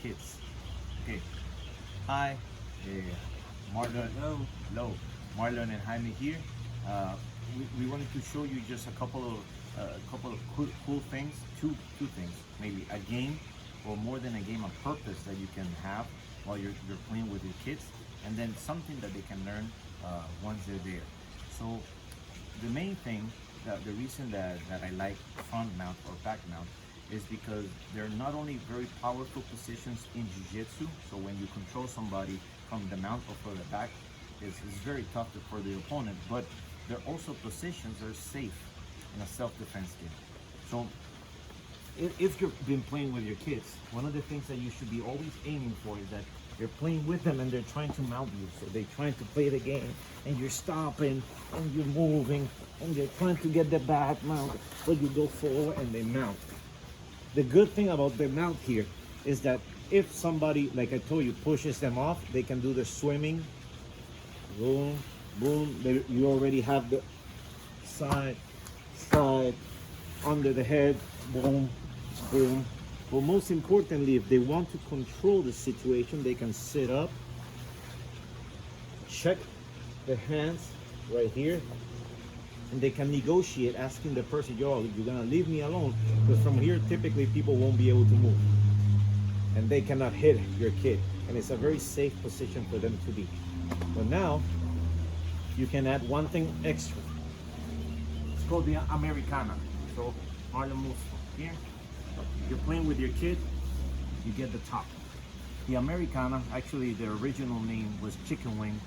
kids. Okay. Hi, Marlon. Hello. Marlon and Jaime here. We wanted to show you just a couple of cool things. Two things, maybe a game, or more than a game, a purpose that you can have while you're playing with your kids, and then something that they can learn once they're there. So the main thing, the reason that I like front mount or back mount is because they're not only very powerful positions in Jiu-Jitsu, so when you control somebody from the mount or from the back, it's very tough for the opponent, but they're also positions that are safe in a self-defense game. So if you've been playing with your kids, one of the things that you should be always aiming for is that you're playing with them and they're trying to mount you. So they're trying to play the game and you're stopping and you're moving and they're trying to get the back mount, but you go forward and they mount. The good thing about the mount here is that if somebody, like I told you, pushes them off, they can do the swimming. Boom, boom. You already have the side, under the head. Boom, boom. But most importantly, if they want to control the situation, they can sit up, check the hands right here, and they can negotiate, asking the person, yo, you're gonna leave me alone, because from here typically people won't be able to move and they cannot hit your kid, and it's a very safe position for them to be. But now you can add one thing extra. It's called the Americana. So Marlon moves here, you're playing with your kid, you get the top. The Americana, actually the original name was chicken wing.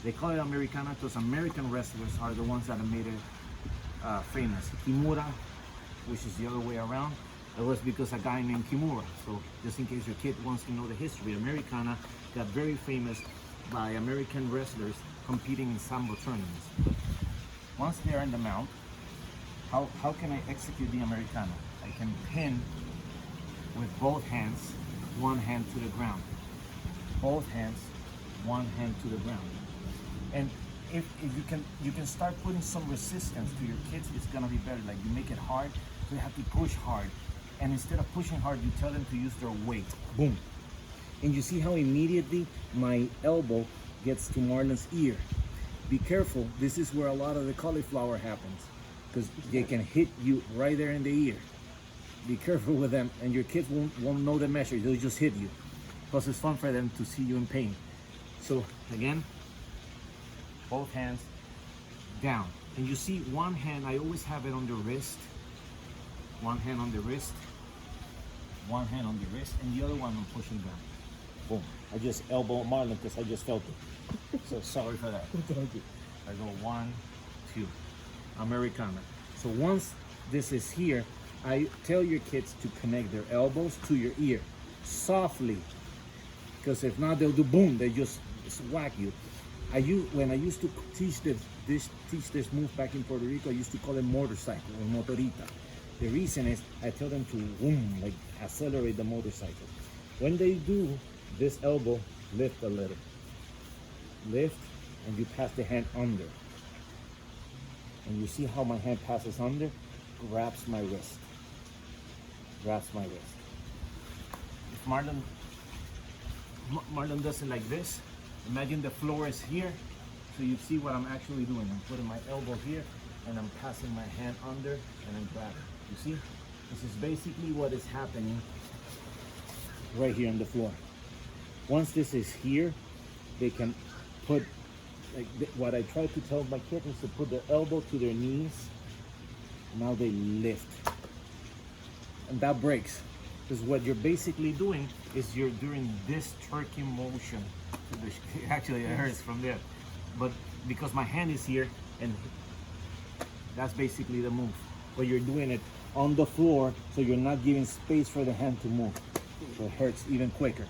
They call it Americana because American wrestlers are the ones that have made it famous. Kimura, which is the other way around, it was because a guy named Kimura. So just in case your kid wants to know the history, Americana got very famous by American wrestlers competing in sambo tournaments. Once they're in the mount, how can I execute the Americana? I can pin with both hands, one hand to the ground. Both hands, one hand to the ground. And if you can start putting some resistance to your kids, it's gonna be better. Like you make it hard, so you have to push hard. And instead of pushing hard, you tell them to use their weight. Boom. And you see how immediately my elbow gets to Marlon's ear. Be careful, this is where a lot of the cauliflower happens, because they can hit you right there in the ear. Be careful with them, and your kids won't know the measure, they'll just hit you. Plus it's fun for them to see you in pain. So again, both hands down. And you see one hand, I always have it on the wrist. One hand on the wrist. One hand on the wrist, and the other one I'm pushing down. Boom. I just elbow Marlon because I just felt it. So sorry for that. Thank you. I go 1, 2. Americana. So once this is here, I tell your kids to connect their elbows to your ear. Softly. Because if not, they'll do boom. They just whack you. When I used to teach this move back in Puerto Rico, I used to call it motorcycle or motorita. The reason is I tell them to boom, like accelerate the motorcycle. When they do, this elbow lift a little. Lift, and you pass the hand under. And you see how my hand passes under? Grabs my wrist. Grabs my wrist. If Marlon does it like this, imagine the floor is here, so you see what I'm actually doing. I'm putting my elbow here, and I'm passing my hand under, and I'm grabbing. You see? This is basically what is happening right here on the floor. Once this is here, they can put, like what I try to tell my kids is to put their elbow to their knees. Now they lift. And that breaks. Because what you're basically doing is you're doing this turkey motion. Actually, it hurts from there. But because my hand is here, and that's basically the move. But you're doing it on the floor, so you're not giving space for the hand to move. So it hurts even quicker.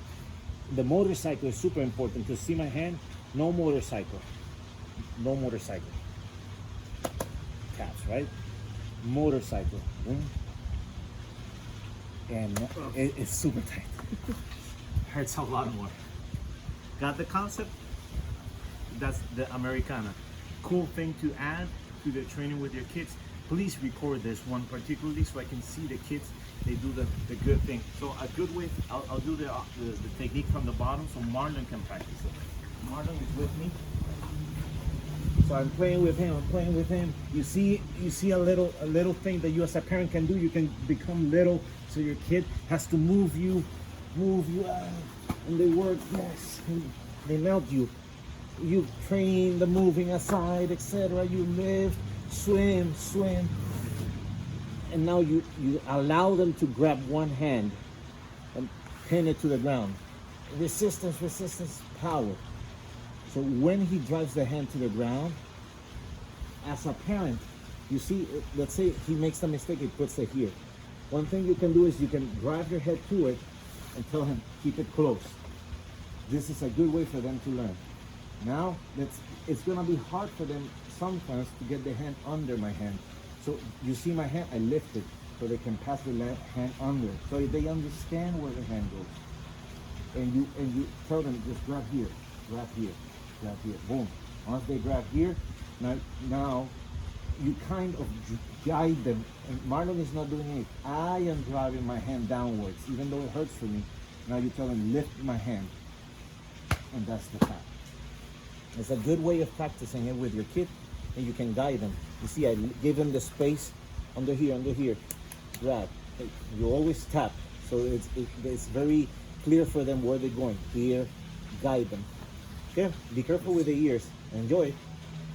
The motorcycle is super important. To see my hand, no motorcycle. No motorcycle. Taps, right? Motorcycle. Boom. And it's super tight. Hurts a lot more. Got the concept? That's the Americana. Cool thing to add to the training with your kids. Please record this one particularly so I can see the kids they do the good thing. So a good way, I'll do the technique from the bottom so Marlon can practice it. Marlon is with me. So I'm playing with him. You see a little thing that you as a parent can do. You can become little, so your kid has to move you and they work, yes, and they melt you. You train the moving aside, etc. You lift, swim, and now you allow them to grab one hand and pin it to the ground. Resistance, power. So when he drives the hand to the ground, as a parent, you see, let's say he makes a mistake, he puts it here. One thing you can do is you can drive your head to it and tell him, keep it close. This is a good way for them to learn. Now, it's gonna be hard for them sometimes to get the hand under my hand. So you see my hand, I lift it so they can pass the hand under. So they understand where the hand goes. And you tell them, just grab here, boom. Once they grab here, now you kind of guide them. And Marlon is not doing anything. I am driving my hand downwards, even though it hurts for me. Now you tell them, lift my hand. And that's the tap. It's a good way of practicing it with your kid, and you can guide them. You see, I give them the space under here, grab. You always tap, so it's very clear for them where they're going. Here, guide them. Okay, be careful with the ears. Enjoy.